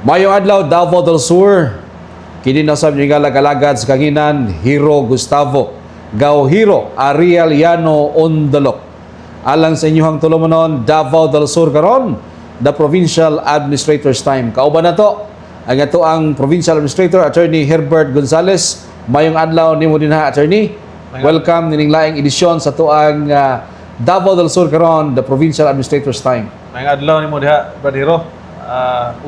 Mayong adlaw, Davao del Sur. Kini nasab niyo galag-alagad sa kanginan, Hero Gustavo. Gao Hero Ariel Llano Ondolok. Alang sa inyong tulumanon, Davao del Sur karon, the Provincial Administrator's Time. Kauban na to, ang ito ang Provincial Administrator, Attorney Herbert Gonzales. Mayong adlaw nimo din ha, Attorney. Welcome nining laing edisyon sa tuang Davao del Sur karon, the Provincial Administrator's Time. Mayong adlaw nimo diha, Brad Hero.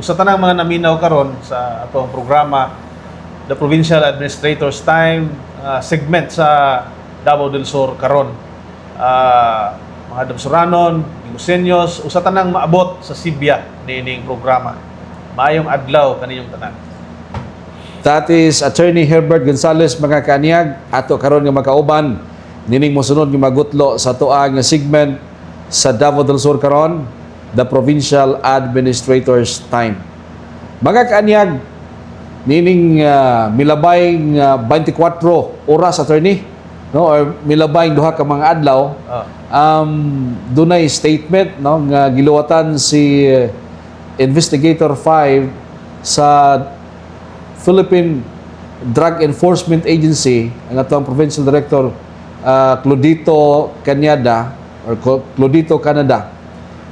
Usa tanang mga naminaw karon sa atong programa, the Provincial Administrator's Time segment sa Davao del Sur karon. Mga Dabsuranon, Igusenyos, usa tanang maabot sa Sibya nining programa. Maayong adlaw kaninyong tanan. That is Attorney Herbert Gonzales, mga kaniyag, ato karon nga makauban nining mosunod nga magutlo sa tuang segment sa Davao del Sur karon, the Provincial Administrator's Time. Mga kaniyag, nining milabay 24 oras, Attorney, no, or milabay duha ka mga adlaw, dunay statement, no, nga giluwatan si Investigator 5 sa Philippine Drug Enforcement Agency, ang atong Provincial Director Clodito Canada or Clodito Canada,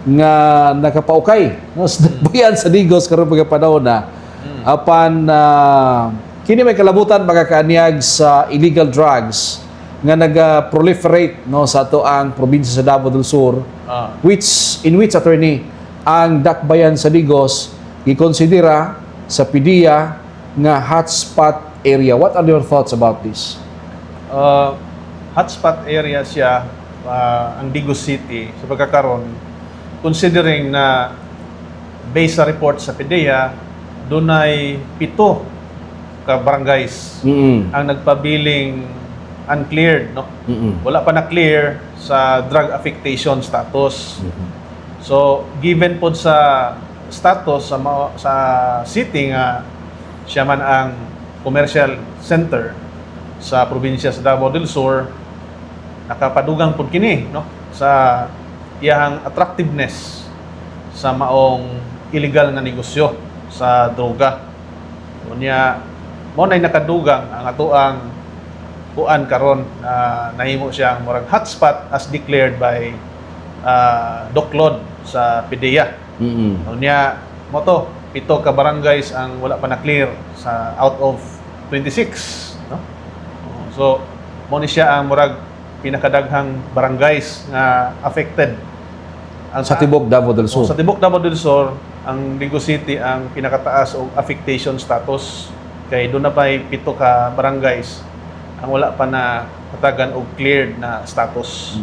nga nakapaukay, no, sa bayan sa Digos karon pagpanahon na apan kini may kalabutan mga kaanyag sa illegal drugs nga naga-proliferate, no, sa ato ang probinsya sa Davao del Sur, in which, Attorney, ang dakbayan sa Digos gikonsidera sa PDEA nga hotspot area. What are your thoughts about this? Hotspot area siya, ang Digos City sa pagkakaroon, considering na based sa report sa PDEA, doon ay 7 ka barangays ang nagpabiling uncleared, no? Wala pa na clear sa drug affectation status. So given po sa status sa city nga siya man ang commercial center sa probinsya sa Davao del Sur, nakapadugang po kini, no, sa iyang attractiveness sa maong illegal na negosyo sa droga. Unya mo nay nakadugang ang atoang kuan karon nahimo siyang murag hotspot as declared by Doklod sa PDEA. Unya mo to 7 ka barangays ang wala pa na clear sa out of 26, no? So mo ni siya ang murag pinakadaghang barangays nga affected Sa tibok Davao del Sur. Sa tibok Davao del Sur, ang Digos City ang pinakataas og affectation status, kay doon na pa'y 7 ka barangays ang wala pa na katagan og cleared na status.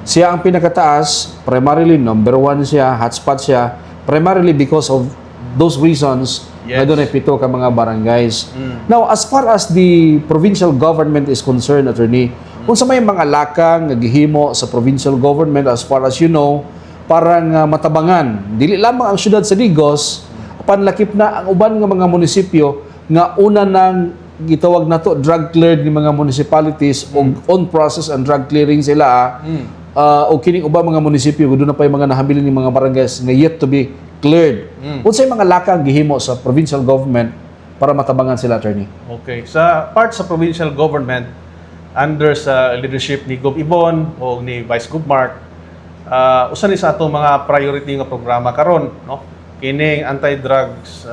Siya ang pinakataas, primarily number 1 siya, hotspot siya, primarily because of those reasons. Yes. Na doon ay 7 ka mga barangays. Now, as far as the provincial government is concerned, Attorney, kung sa may mga lakang naghihimo sa provincial government, as far as you know, parang matabangan. Dili lamang ang syudad sa Digos, panlakip na ang uban nga mga munisipyo nga una nang gitawag na to drug cleared ng mga municipalities o on process and drug clearing sila. O kining uban mga munisipyo doon na pa yung mga nahabilin ng mga barangays nga yet to be cleared. Unsay mga lakang gihimo sa provincial government para matabangan sila, Attorney? Okay. Sa part sa provincial government, under sa leadership ni Gob Ibon o ni Vice Gov Mark, usa ni sa atong mga priority nga programa karon, no, kining anti-drugs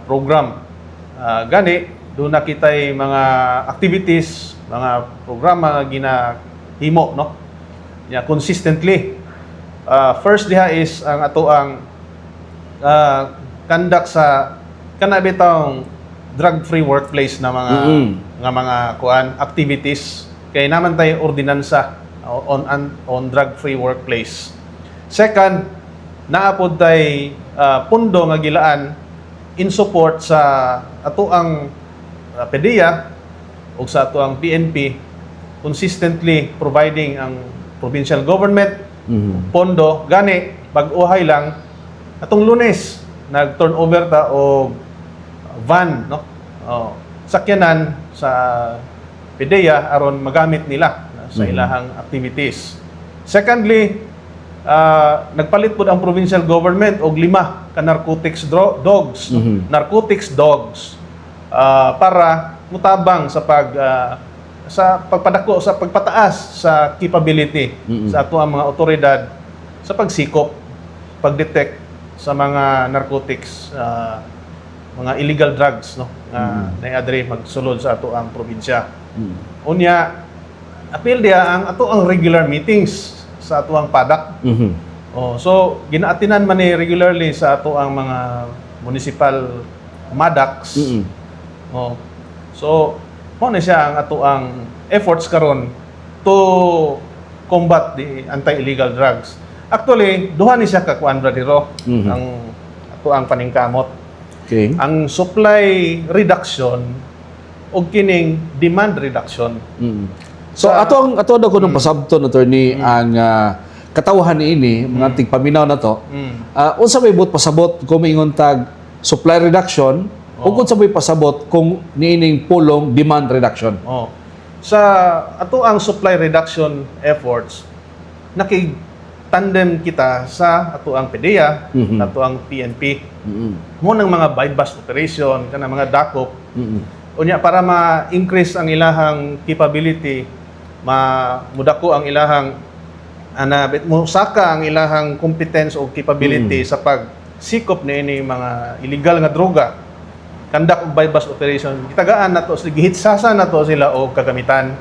program. Gani doon nakitay mga activities, mga programa nga ginahimo, no, ya consistently. First diha is ang ato ang conduct sa kanabitang drug-free workplace na mga kuan activities, kay naman tay ordinansa on drug-free workplace. Second, naapod tay pundo nga gilaan in support sa atoang PDEA o sa atoang PNP, consistently providing ang provincial government pondo. Gani pag-uhay lang atong Lunes nag-turnover ta og van, no, sakyanan sa PDEA aron magamit nila sa ilahang activities. Secondly, nagpalit po ang provincial government og 5 ka dogs, narcotics dogs para mutabang sa sa pagpadako sa pagpataas sa capability sa ato ang mga otoridad sa pagsikop, pagdetect sa mga narcotics, mga illegal drugs no nga naadre magsulod sa ato ang probinsya. Unya apil dia ang ato ang regular meetings sa ato ang PADAC. So ginaatinan man ni regularly sa ato ang mga municipal MADACs. So mo na siya ang ato ang efforts karon to combat the anti-illegal drugs. Actually, duha ni siya ka kuan bradero ang ato ang paningkamot. Okay. Ang supply reduction o kining demand reduction. So ato daw ko nung pasabton attorney ang katawhan niini mga tigpaminaw na to. Unsa may but pasabot kung maingon tag supply reduction o kung sa may pasabot kung niining pulong demand reduction. Sa ato ang supply reduction efforts nakig-tandem kita sa ato ang PDEA, ato ang PNP. Mo nang mga bypass operation kana mga dakop. Unya para ma-increase ang ilahang capability, mudako ang ilahang musaka ang ilahang competence o capability sa pagsikop niini mga illegal nga droga. Conduct og bypass operation, gitagaan nato gihitsasa nato sila og kagamitan.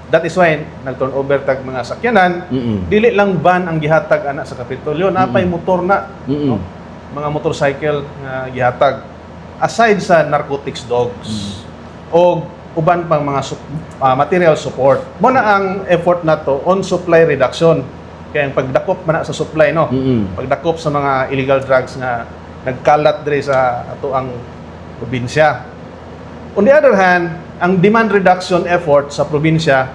That is why nag-turn over tag mga sakyanan. Dili lang van ang gihatag ana sa Kapitolyo, napay motor na, no? Mga motorcycle nga gihatag. Aside sa narcotics dogs o uban pang mga material support. Mo na ang effort nato on supply reduction. Kaya ang pagdakop man na sa supply no. Pagdakop sa mga illegal drugs nga nagkalat diri sa ato ang probinsya. On the other hand, ang demand reduction effort sa probinsya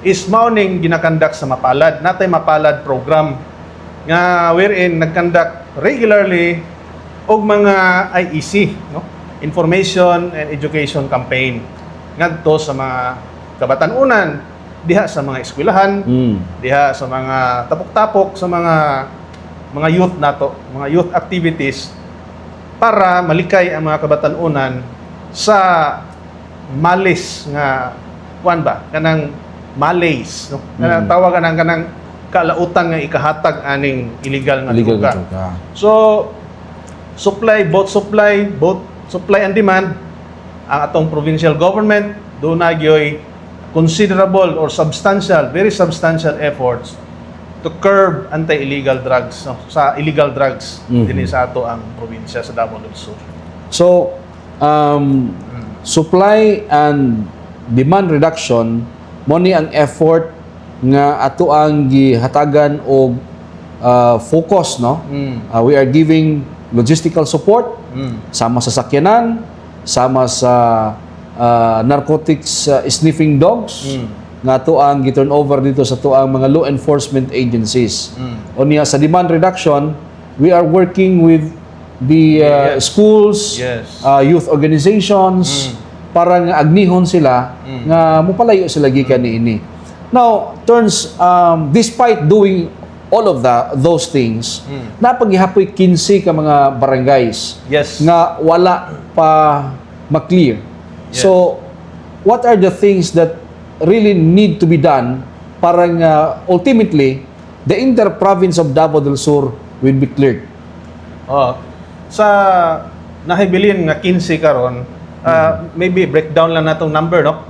is mauning ginakandak sa Mapalad. Natay Mapalad program nga wherein nagkandak regularly og mga IEC, no? Information and Education Campaign ngadto sa mga kabatanunan, diha sa mga eskwelahan, diha sa mga tapok-tapok sa mga youth nato, mga youth activities para malikay ang mga kabatanunan sa malis nga kuan ba kanang malays no tawagan kanang kalautan nga ikahatag aning illegal nga droga. So both supply and demand ang atong provincial government do na gyoy considerable or very substantial efforts to curb anti-illegal drugs, no? Sa illegal drugs dinhi sa ato ang probinsya sa Davao del Sur. So, supply and demand reduction mo ni ang effort nga ato ang gihatagan og focus, no? We are giving logistical support sama sa sakyanan, sama sa narcotics sniffing dogs nga to ang gi-turn over dito sa tuang mga law enforcement agencies. O niya sa demand reduction, we are working with the schools, youth organizations para nga agnihon sila nga mopalayo sila gikan niini. Now, despite doing all of those things, napaghihapoy 15 ka mga barangays nga wala pa ma-clear. So, what are the things that really need to be done para nga ultimately the inter-province of Davao del Sur will be cleared? Sa nahibilin nga 15 karon, maybe breakdown lang natong number, no?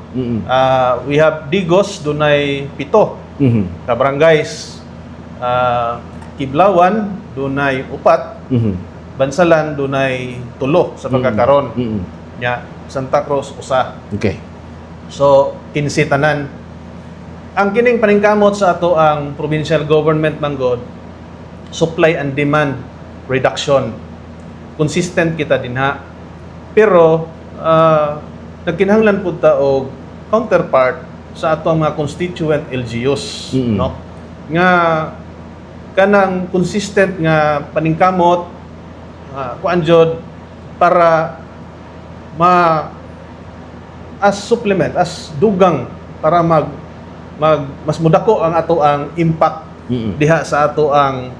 We have Digos, dunay 7 ka barangays. Kiblawan, dunay 4. Bansalan, dunay 3 sa pagkakaron. Nya Santa Cruz, 1. Okay. So, 15 tanan. Ang kining paningkamot sa ato ang provincial government manggod, supply and demand reduction. Consistent kita dinha. Pero nagkinahanglan pud ta og counterpart sa ato ang mga constituent LGUs, no? Nga kanang consistent nga paningkamot kuan jud para as supplement, as dugang para mas mudako ang ato ang impact diha sa ato ang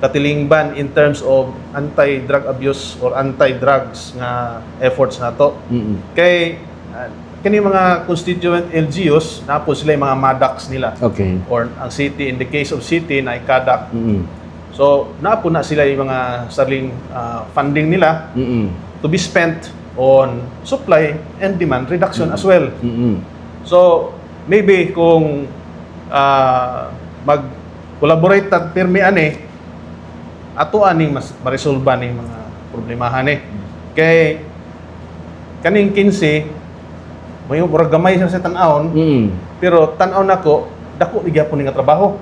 katilingban in terms of anti-drug abuse or anti-drugs nga efforts nato. Kay kani mga constituent LGUs na po sila yung mga MADACs nila. Okay. Or ang city, in the case of city na CADAC. So naapo na sila yung mga sariling funding nila to be spent on supply and demand reduction as well. So maybe kung mag-collaborate at pirmi ato aning mas maresolba ning mga problemahan kay kaning 15 may murag gamay siya sa tan-awon pero tan-aw nako dako ni gyapon nga trabaho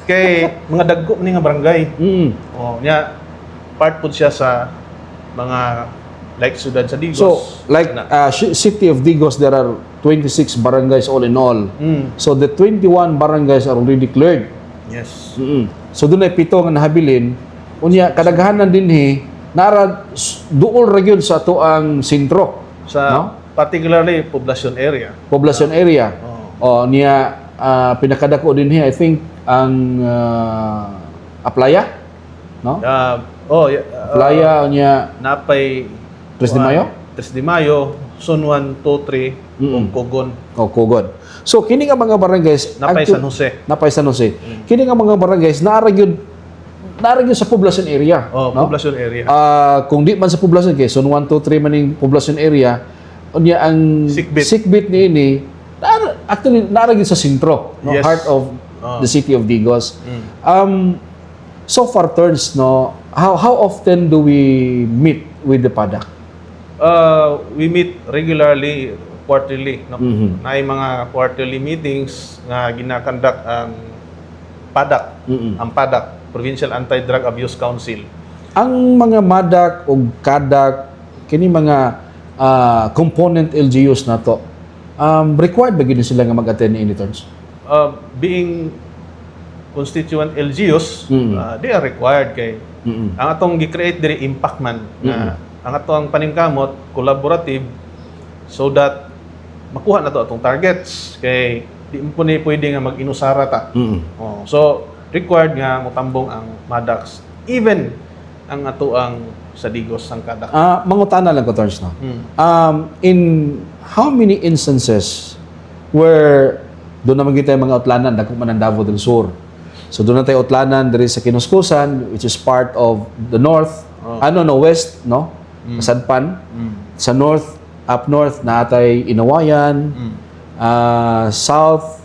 kay mga dagko ni nga barangay nya part pud siya sa mga like sudad sa Digos. So, like city of Digos, there are 26 barangays all in all. So, the 21 barangays are already cleared. Yes. So, doon ay 7 nga nahabilin. Unya, kadaghanan din nara duol ra gyud sa ato ang sentro. Sa particularly population area. Population area. Niya pinakadako din I think ang Aplaya, no? Playa niya napay 3 de Mayo? 3 de Mayo, Sun 1, 2, 3, ug Cogon. Cogon. So kini nga mga barangays Napay San Jose. Napay San Jose. Kini nga mga barangays naara gyud sa population area, no? Population area. Kung di man sa population kay Sun 1, 2, 3 maning population area, unya ang sikbit niini actually naara gyud sa sentro, no? Yes. Heart of the city of Digos. So far turns, no, how often do we meet with the PADAC? We meet regularly, quarterly, no? Naay mga quarterly meetings nga ginakandak ang PADAC, ang PADAC, Provincial Anti-Drug Abuse Council. Ang mga MADAC o CADAC, kini mga component LGUs na to, required ba gini sila nga mag-attend ni interns? Being constituent LGUs, they are required kay ang atong gi-create diri impact man na ang atong paningkamot collaborative so that makuha na to atong targets kay di mo po ni pwede nga mag-inusara ta. So required nga motambong ang MADACs even ang ato ang sa Digos ang CADAC. Mangutana lang ko Torns, no? In how many instances where doon naman kita yung mga utlanan, dako man ang Davao del Sur. So doon na tayo utlanan diri sa Kinuskusan, which is part of the north, west, no? Kasadpan. Sa north, up north, naatay Inawayan. South,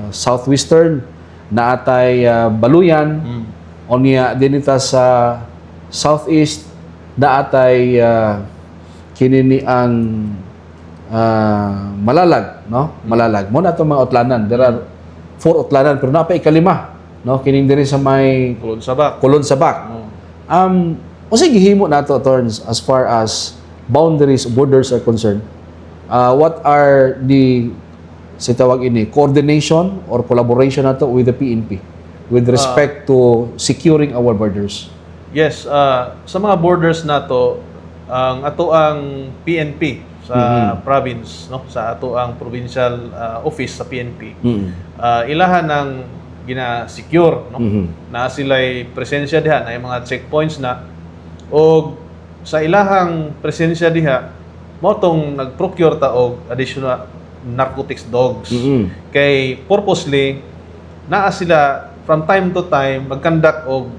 southwestern, naatay Baluyan. Onya dinita sa southeast, naatay kinini ang Malalag, no? Malalag. Mo na itong mga utlanan. There are 4 utlanan, pero napay ikalima, no? Kining diri sa may Kulon Sabak. Unsa gihimo nato Torns as far as boundaries, borders are concerned? What are the tawag ini coordination or collaboration nato with the PNP with respect to securing our borders? Yes, sa mga borders nato ang ato ang PNP sa province, no, sa ato ang provincial office sa PNP. Ilahan ng gina-secure, no, na sila'y presensya diha na mga checkpoints na o sa ilahang presensya diha mo tong nag-procure ta og additional narcotics dogs. Kay purposely naa sila from time to time mag-conduct og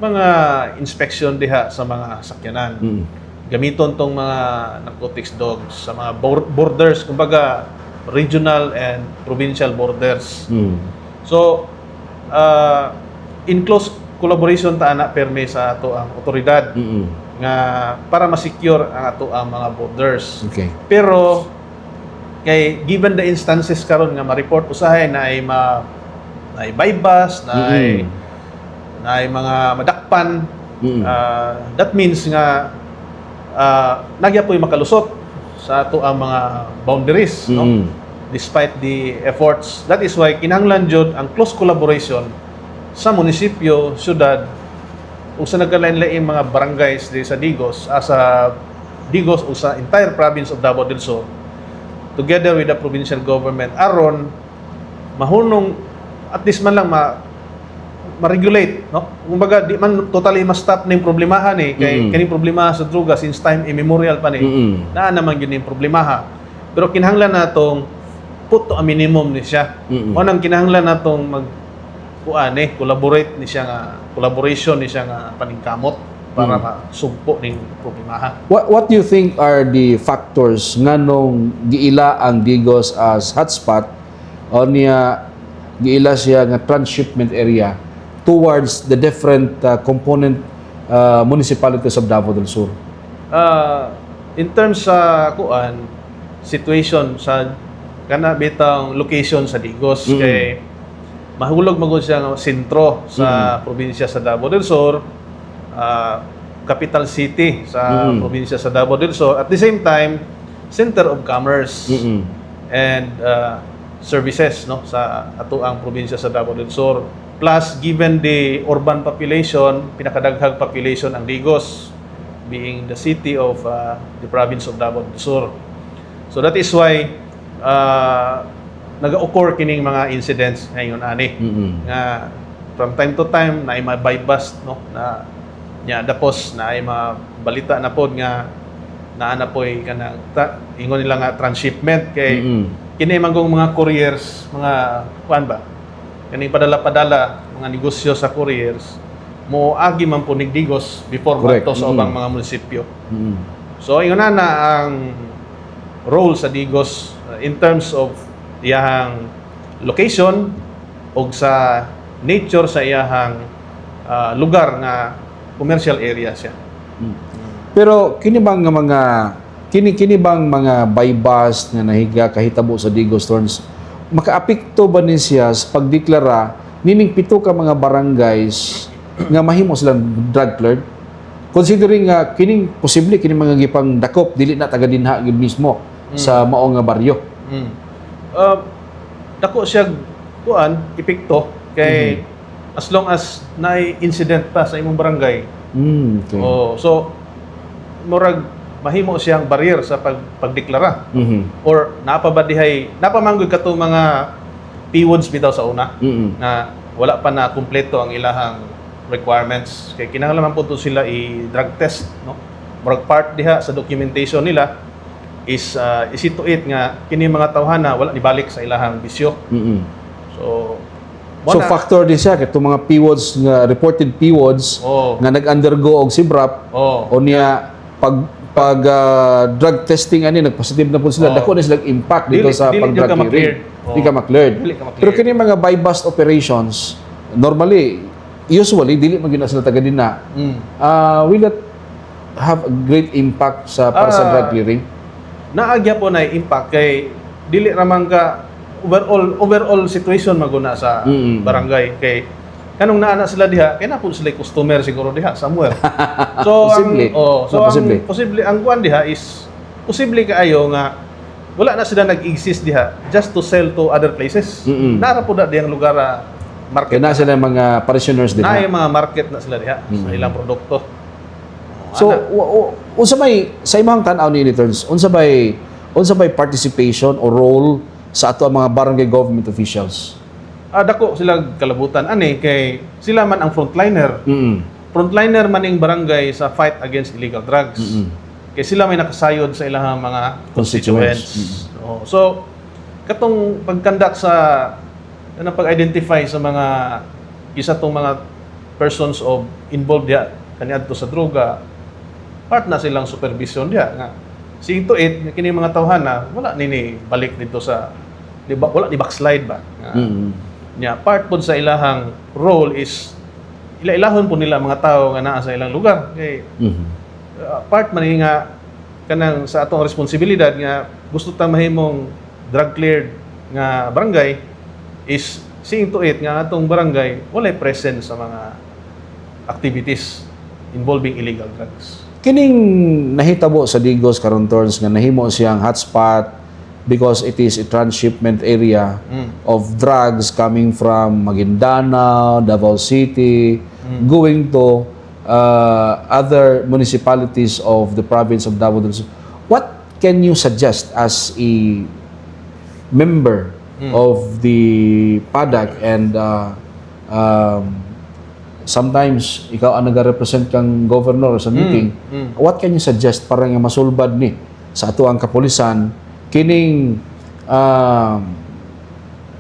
mga inspection diha sa mga sakyanan. Gamiton tong mga narcotics dogs sa mga borders, kumbaga regional and provincial borders. So, in close collaboration ta ana perme sa ato ang otoridad nga para ma-secure ang ato ang mga borders. Okay. Pero kay given the instances karon nga ma-report usahay na ay bypass, na ay mga madakpan, that means nga nagya po'y makalusot sa ato ang mga boundaries, no? Despite the efforts. That is why kinahanglan jud ang close collaboration sa munisipyo, syudad, ug sa nagkalain-laing mga barangays di sa Digos, sa Digos o sa entire province of Davao del Sur, together with the provincial government aron mahunong at least man lang ma-regulate, no? Kumbaga di man totally ma-stop ning problemahan kay kining problema sa droga since time immemorial pa naa naman gyud ning problemaha. Pero kinahanglan natong put to a minimum ni siya. O nang kinahanglan natong collaborate ni siya nga collaboration ni siya nga paningkamot para masugpo ning problemaha. What do you think are the factors nganong giila ang Digos as hotspot o niya giila siya nga transshipment area towards the different component municipalities of Davao del Sur? In terms sa situation sa kana bitang location sa Digos kay mahulog magud siya nga sentro sa probinsya sa Davao del Sur, capital city sa probinsya sa Davao del Sur, at the same time center of commerce and services, no, sa atoang probinsya sa Davao del Sur. Plus, given the urban population, pinakadaghang population ang Digos, being the city of the province of Davao del Sur. So that is why nag-occur kining mga incidents ngayon nga from time to time na ay bypass, no, na dapos na ay mabalita na pod nga naa na poy kana ingon nila nga transshipment kay kini manggong mga couriers, mga kuan ba, kani padala-padala mga negosyo sa couriers mo agi man po ning Digos before bato sa ubang mga munisipyo. So ingon na ang role sa Digos in terms of iyahang location o sa nature sa iyahang lugar na commercial area siya. Pero kini bang nga mga kini bang mga bypass nga nahiga kahitabo sa Digos Turns makaapekto ba ni siya sa pagdeklara nining pito ka mga barangays nga mahimo silang drug cleared, considering nga kining posible kini mga gipang dakop dili na taga dinha gid mismo sa mao nga baryo? Dako siya epekto kay as long as naay incident pa sa imong barangay. Okay. So murag mahimo siyang barrier sa pagdeklara. Or napamanggoy kato mga PWODs bitaw sa una na wala pa na kumpleto ang ilahang requirements kay kinahanglan po to sila i-drug test, no? Murag part diha sa documentation nila is to it nga kini mga tawhana wala nibalik sa ilahang bisyo. So factor din siya kay mga PWODs nga reported PWODs nga nag-undergo og SIBRAP o niya pag drug testing nagpositive na po sila, dako na silang impact dito sa pag-drug clearing. Di ka ma-cleared. Pero kini mga buy-bust operations usually dili man gyud sila taga dinha. Will that have a great impact sa para sa drug clearing? Naagya po na impact kay dili raman ka overall situation maguna sa barangay kay kanong naana sila diha kay na po sila customer siguro diha somewhere. So posible ang kuan diha is posible kaayo nga wala na sila nag-exist diha just to sell to other places. Nara po diyang lugar market. Kaya na sila mga parishioners diha. Na mga market na sila diha sa ilang produkto. So unsa may sa imong tan-aw ni returns unsa bay participation or role sa ato ang mga barangay government officials? Dako sila kalabutan kay sila man ang frontliner. Frontliner man ing barangay sa fight against illegal drugs. Kay sila may nakasayod sa ilang mga constituents. So katong pag-conduct sa pag-identify sa mga isa tong mga persons of involved diha kaniadto sa droga, part na silang supervision diha nga seeing to it nga kini mga tawhana wala nini balik dito sa wala ni backslide ba. Part po sa ilahang role is ilahon po nila mga tao nga naa sa ilang lugar kay part man nga kanang sa atong responsibilidad nga gusto ta mahimong drug cleared nga barangay is seeing to it nga atong barangay walay presence sa mga activities involving illegal drugs. Kining nahitabo sa Digos karon Turns nga nahimo siyang hotspot because it is a transshipment area of drugs coming from Maguindanao, Davao City, going to other municipalities of the province of Davao del Sur. What can you suggest as a member of the PADAC and sometimes ikaw ang nag-represent kang governor sa meeting, what can you suggest para nga masulbad ni sa ato ang kapulisan kining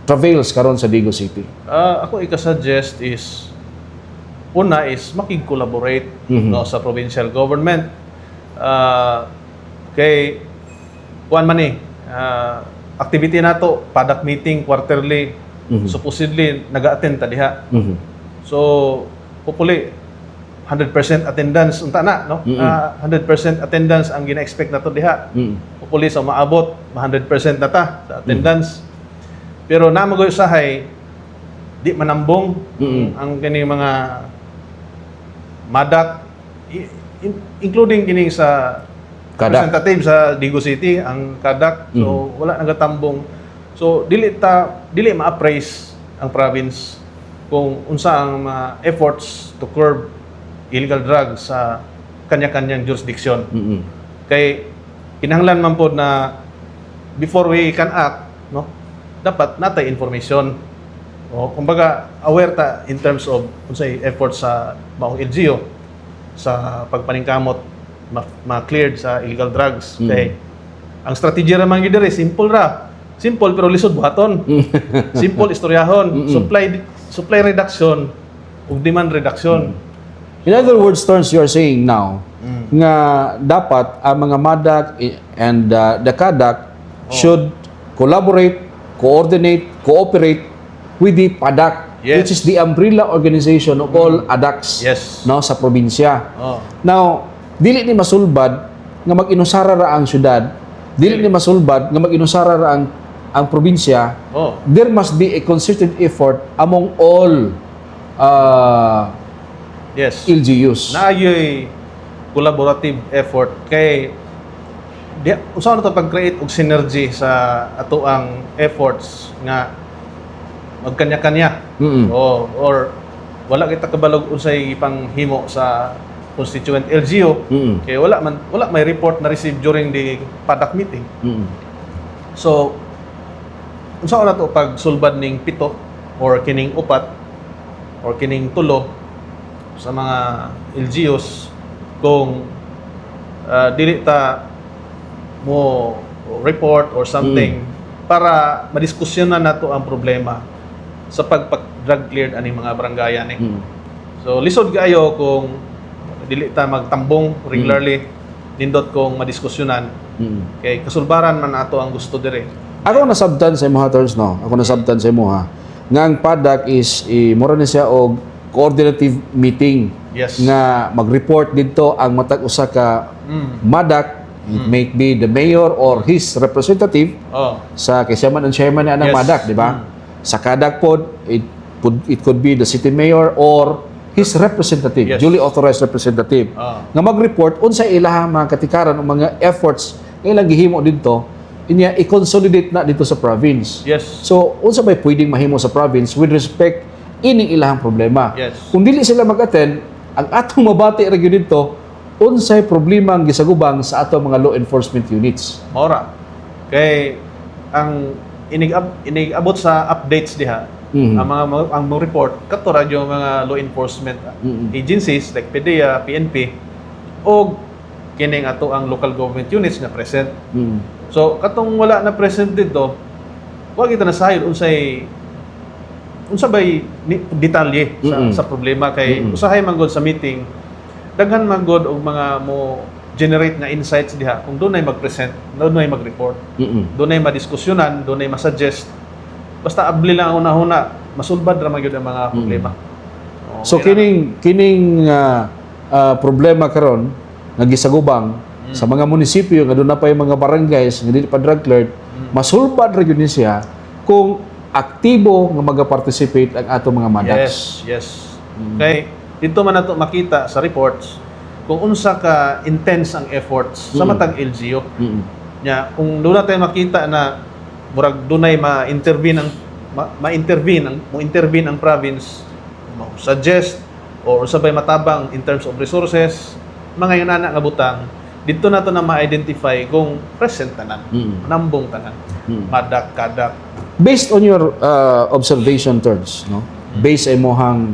travails karon sa Digo City? Ako ika-suggest is, una is makig-collaborate no, sa provincial government. Kay kuan man ni, activity nato, padak meeting quarterly, supposedly naga-attend ta diha. So hopefully 100% attendance unta na, no? 100% attendance ang gina-expect nato diha. Hopefully sa maabot 100% na ta sa attendance. Pero na magoy usahay di manambong ang kini mga madak, including kini sa Kadak. representative sa Digo City, ang kadak. So wala nagatambong. So dili ma-appraise ang province kung unsa ang mga efforts to curb illegal drugs sa kanya-kanyang jurisdiction. Kay kinahanglan man pod na before we can act, no, dapat natay information. O kumbaga aware ta in terms of unsay efforts sa maong LGU sa pagpaningkamot ma-cleared sa illegal drugs. Kay ang strategy ra man gyud diri simple ra. Simple pero lisod buhaton. Simple istoryahon. Supply reduction ug demand reduction. In other words, terms, you are saying now nga dapat ang mga MADAC and the CADAC should collaborate, coordinate, cooperate with the PADAC, which is the umbrella organization of all ADACs no, sa probinsya. Now, dili ni masulbad nga mag-inusara ra ang syudad, dili ni masulbad nga mag-inusara ra ang probinsya. There must be a concerted effort among all LGUs. Naayoy collaborative effort kay usa na to pag-create og synergy sa ato ang efforts nga magkanya-kanya. Or wala kita kabalog unsay panghimo sa constituent LGU kay wala may report na receive during the PADAC meeting. So unsa na to pag sulbad ning 7 or kining 4 or kining 3 sa mga LGUs kung dili ta mo report or something para madiskusyonan nato ang problema sa pag-drug cleared aning mga barangayan eh. So lisod kaayo kung dili ta magtambong regularly nindot kong madiskusyonan kay kasulbaran man ato ang gusto dire. Ako nasabtan sa imo haters no. Ako nasabtan sa imo ha. Nga ang PADAC is mura na siya og coordinative meeting nga mag-report dito ang matag usa ka MADAC. It may be the mayor or his representative sa chairman and chairman na ng MADAC, di ba? Sa CADAC pod, it could be the city mayor or his representative, duly authorized representative, nga mag-report unsa ilahang mga katikaran o mga efforts nga ilang gihimo dito, inya i-consolidate na dito sa province. So, unsa bay pwedeng mahimo sa province with respect ining ilahang problema. Kung dili sila mag-attend, ang atong mabati ra gyud dito, unsay problema ang gisagubang sa atong mga law enforcement units. Ora. Kay ang inigabot sa updates diha, ang mga report kato ra yung mga law enforcement agencies like PDEA, PNP o kining ato ang local government units na present. So katong wala na present dito, wa kita nasayod unsa bay detalye sa problema kay usahay man gud sa meeting daghan man gud og mga mo generate nga insights diha kung dunay mag-present, dunay mag-report, dunay madiskusyonan, dunay masuggest. Basta abli lang una-una, masulbad ra man gyud ang mga problema. So kining problema karon nga gisagubang sa mga munisipyo nga doon na pa yung mga barangays nga dili pa drug cleared, masulbad ra gyud ni siya kung aktibo nga maga-participate ang ato mga MADACs. Kay dito man nato makita sa reports kung unsa ka intense ang efforts sa matag LGU. Nya kung doon natin makita na murag dunay ma-intervene ang province, suggest or sabay matabang in terms of resources, mga yun nga butang, dito nato na ma-identify kung present tanan, nambong tanan, MADAC, CADAC. Based on your observation terms, no? Based sa imong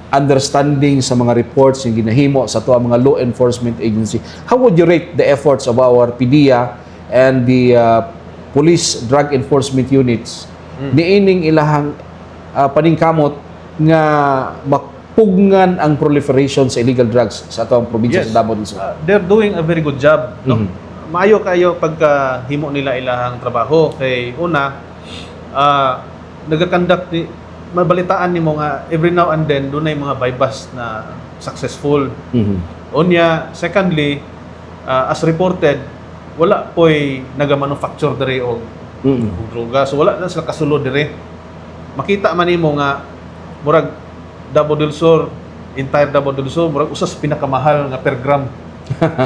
understanding sa mga reports yung ginahimo sa tuwa mga law enforcement agency. How would you rate the efforts of our PDEA and the police drug enforcement units niining ilahang paningkamot nga mapugngan ang proliferation sa illegal drugs sa atong probinsya Yes. sa Davao del Sur? They're doing a very good job, no? Mhm. Maayo kayo pagka himo nila ilahang trabaho kay una nagakandak ni mabalitaan nimo nga every now and then dunay mga bypass na successful. Mhm. Unya, secondly, as reported, wala po'y naga-manufacture diri og Mhm. droga. So wala na sila kasulod diri. Makita man nimo nga murag Davao del Sur, entire Davao del Sur, murag usas pinakamahal nga per gram.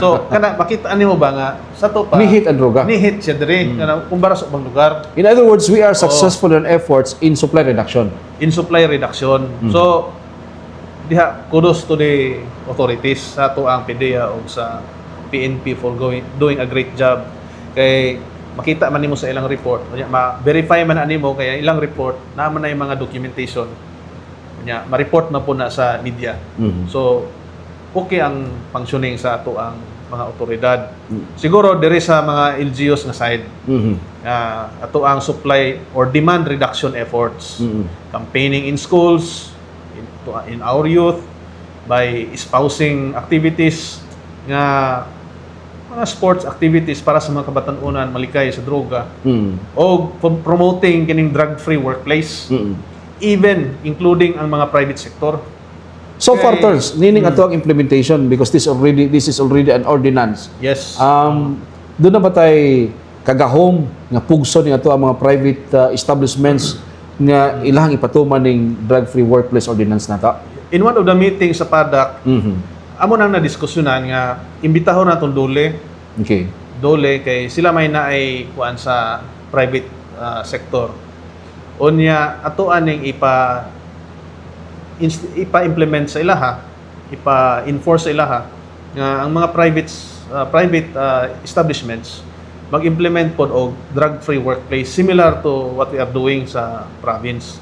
So kana makita nimo ba nga sa to pa Nihit ang droga. nihit siya diri kana kumpara sa ubang lugar In other words, we are successful in efforts in supply reduction. in supply reduction. So diha kudos to the authorities sa to ang PDEA o sa PNP for doing a great job kay makita man nimo sa ilang report unya ma-verify man nimo kay ilang report naman na yung mga documentation unya ma-report na po na sa media. Mhm. So okay ang functioning sa ato ang mga otoridad. Siguro diri sa mga LGUs nga side Mhm. ato ang supply or demand reduction efforts. Mhm. Campaigning in schools, in our youth, by espousing activities nga mga sports activities para sa mga kabatan-unan malikay sa droga Mhm. o promoting kining drug-free workplace, Mhm. even including ang mga private sector. So far, Okay. Terns, nining ato ang implementation because this is already an ordinance. Yes. Doon na ba tayo kagahom nga pugso ni ato ang mga private establishments nga ilahang ipatuman ning drug-free workplace ordinance na ta? In one of the meetings sa PADAC, Mhm. amo nang nadiskusyonan nga imbitahon naton Okay. dole kay sila may naay kuan sa private sector. Unya ato aning ipa-implement sa ilaha, ipa-enforce sa ilaha nga ang mga private establishments mag-implement pod og drug-free workplace similar to what we are doing sa province.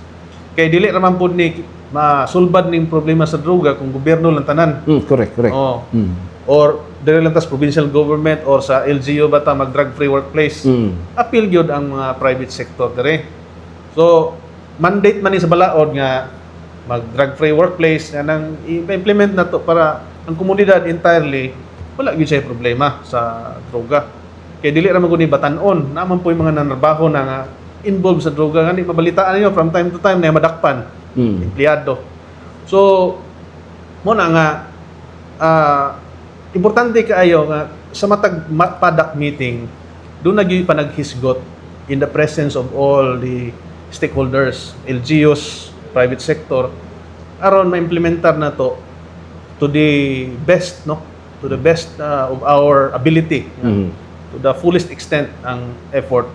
Kay dili ra man pod ni masulbad ning problema sa droga kung gobyerno lang tanan. Correct. Oh. Mm. Or dili lang tas provincial government or sa LGU bata mag drug-free workplace. Mm. Appeal gyud ang mga private sector dire. So mandate man ni sa balaod nga mag drug-free workplace nga nang i-implement na to para ang komunidad entirely wala gyud siya problema sa droga. Kay dili ra man gud ni batan-on naman po yung mga nanarbaho na nga involved sa droga ngani mabalitaan niyo from time to time na madakpan empleyado. So mo na nga importante kaayo nga sa matag PADAC meeting doon nagyoy panaghisgot in the presence of all the stakeholders, LGUs, private sector aron ma-implementar na to the best of our ability to the fullest extent ang effort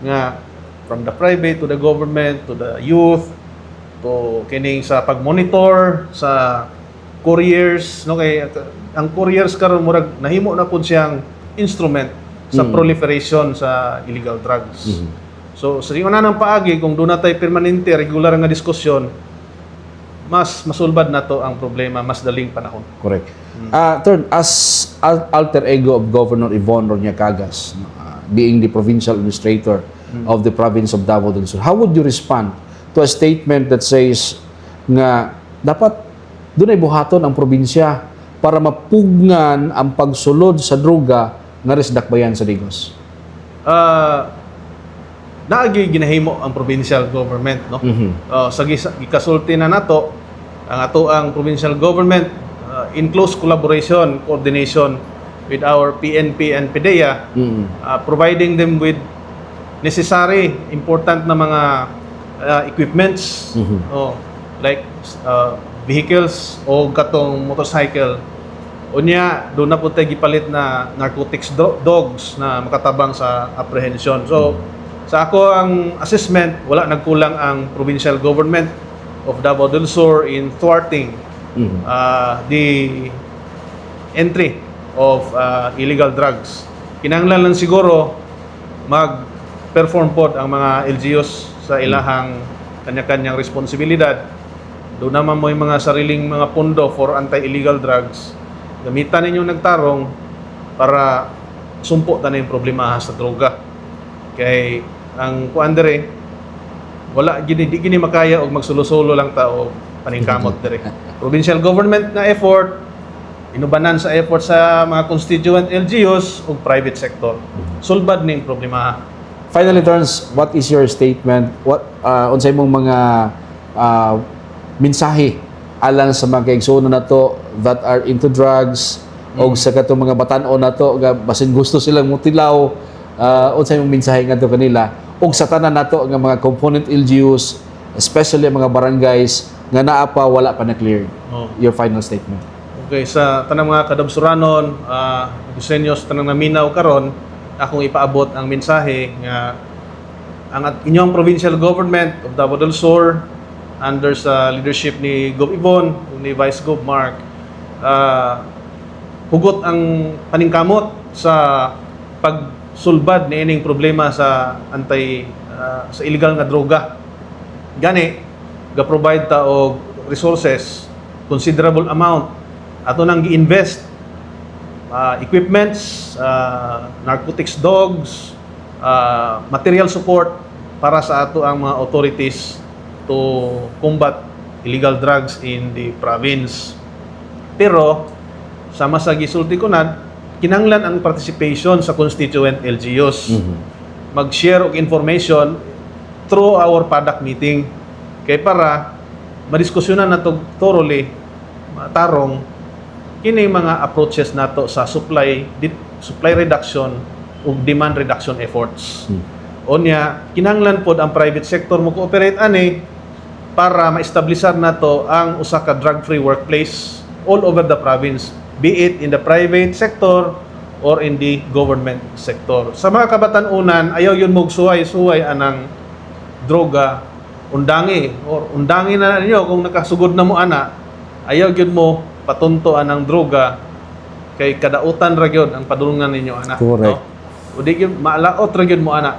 nga from the private to the government to the youth to kining sa pag-monitor sa couriers kay ang couriers karon murag nahimo na pud siyang instrument sa proliferation sa illegal drugs. So sa una nang paagi kung doon na tayo permanente regular nga diskusyon mas masulbad na to ang problema mas daling panahon. Correct. Third, as alter ego of Governor Yvonne Ronya Cagas, being the provincial administrator of the province of Davao del Sur, how would you respond to a statement that says nga dapat doon ay buhaton ang probinsya para mapugnan ang pagsulod sa droga nga resdakbayan sa Digos? Naagi ginahimo ang provincial government sa gikasulti na nato ang ato ang provincial government in close collaboration coordination with our PNP and PDEA providing them with necessary important na mga equipments like vehicles o katong motorcycle unya doon na po tayo gipalit na narcotics dogs na makatabang sa apprehension. So sa ako ang assessment, wala nagkulang ang provincial government of Davao del Sur in thwarting the entry of illegal drugs. Kinahanglan lang siguro mag-perform pod ang mga LGUs sa ilahang kanya-kanyang responsibilidad doon naman mo yung mga sariling mga pondo for anti-illegal drugs, gamitan ninyo nagtarong para sumpo na yung problema sa droga. Kay ang kuan dire, wala di gini makaya og magsulo-sulo lang ta o paningkamot dire. Provincial government na effort, inubanan sa effort sa mga constituent LGUs ug private sector. Sulbad ning problema. Finally, Terns, what is your statement? What unsay mong mga mensahe alang sa mga kaigsuonon nato that are into drugs o sa katong mga batan-o nato nga basin gusto silang mutilaw, unsay mong mensahe ngadto kanila ug sa tanan nato nga mga component LGUs, especially ang mga barangays nga naa pa wala pa na cleared. Your final statement. Okay, sa tanang mga kadabsuranon, gusto niyo sa tanang naminaw karon, akong ipaabot ang mensahe nga ang inyong provincial government of Davao del Sur under sa leadership ni Gov Ibon ni Vice Gov Mark, hugot ang paningkamot sa pagsulbad ni ining problema sa sa illegal nga droga. Gani ga-provide ta og resources, considerable amount ato nang gi-invest, equipments, narcotics dogs, material support para sa ato ang mga authorities to combat illegal drugs in the province. Pero sama sa gisulti ko na kinahanglan ang participation sa constituent LGUs. Mag-share og information through our PADAC meeting kay para madiskusyonan nato thoroughly, matarong kini mga approaches nato sa supply reduction ug demand reduction efforts. Onya kinahanglan pod ang private sector mo cooperate ani para ma-establishar nato ang usa ka drug-free workplace all over the province, be it in the private sector or in the government sector. Sa mga kabatan-unan, ayaw yun mo suway-suway anang droga, undangi na ninyo kung nakasugod na mo ana, ayaw yun mo patunto anang droga kay kadautan ra gyud ang padulungan ninyo ana. Correct. No? O di gyud maalaot ra gyud mo ana.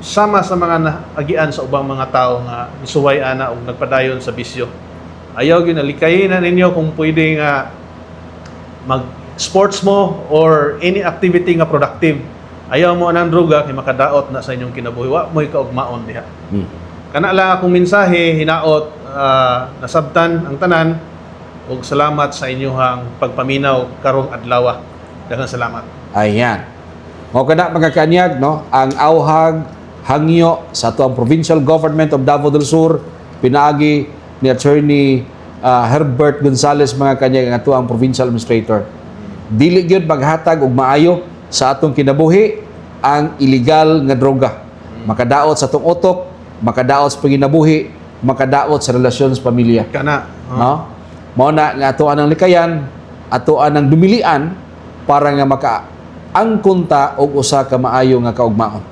Sama sa mga naagian sa ubang mga tao nga isuway ana og nagpadayon sa bisyo. Ayaw gyud alikayin na ninyo kung pwede nga mag-sports mo or any activity nga productive. Ayaw mo anang droga kay makadaot na sa inyong kinabuhi. Wa mo'y kaugmaon diha. Kana lang akong mensahe, hinaot, nasabtan ang tanan, ug salamat sa inyong pagpaminaw karong adlaw. Daghang salamat. Ayan. Mao kada mga kanyag, no, ang awhag hangyo sa ato ang provincial government of Davao del Sur pinaagi ni Attorney Herbert Gonzales mga kanyag ang ato ang provincial administrator. Dili gyud maghatag og maayo sa atong kinabuhi ang illegal nga droga. Makadaot sa atong utok, makadaot sa panginabuhi, makadaot sa relasyon sa pamilya. Kana. No? Mao na nga ato anang likayan, ato anang dumilian para nga makaangkon ta og usa ka maayo nga kaugmaon.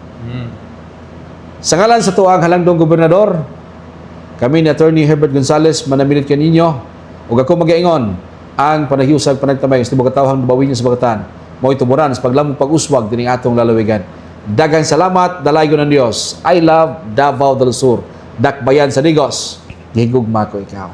Sa ngalan sa tuang halangdong gobernador, kami ni Attorney Herbert Gonzales manamilit kaninyo ug ako magaingon ang panahiusag panagtamay sa tibok katawhang dubawin sa bagatan. Mao ituburan sa paglamong pag-uswag dining atong lalawigan. Daghang salamat, dalaygon ng Dios. I love Davao del Sur. Dakbayan sa Digos. Gihigugma ko ikaw.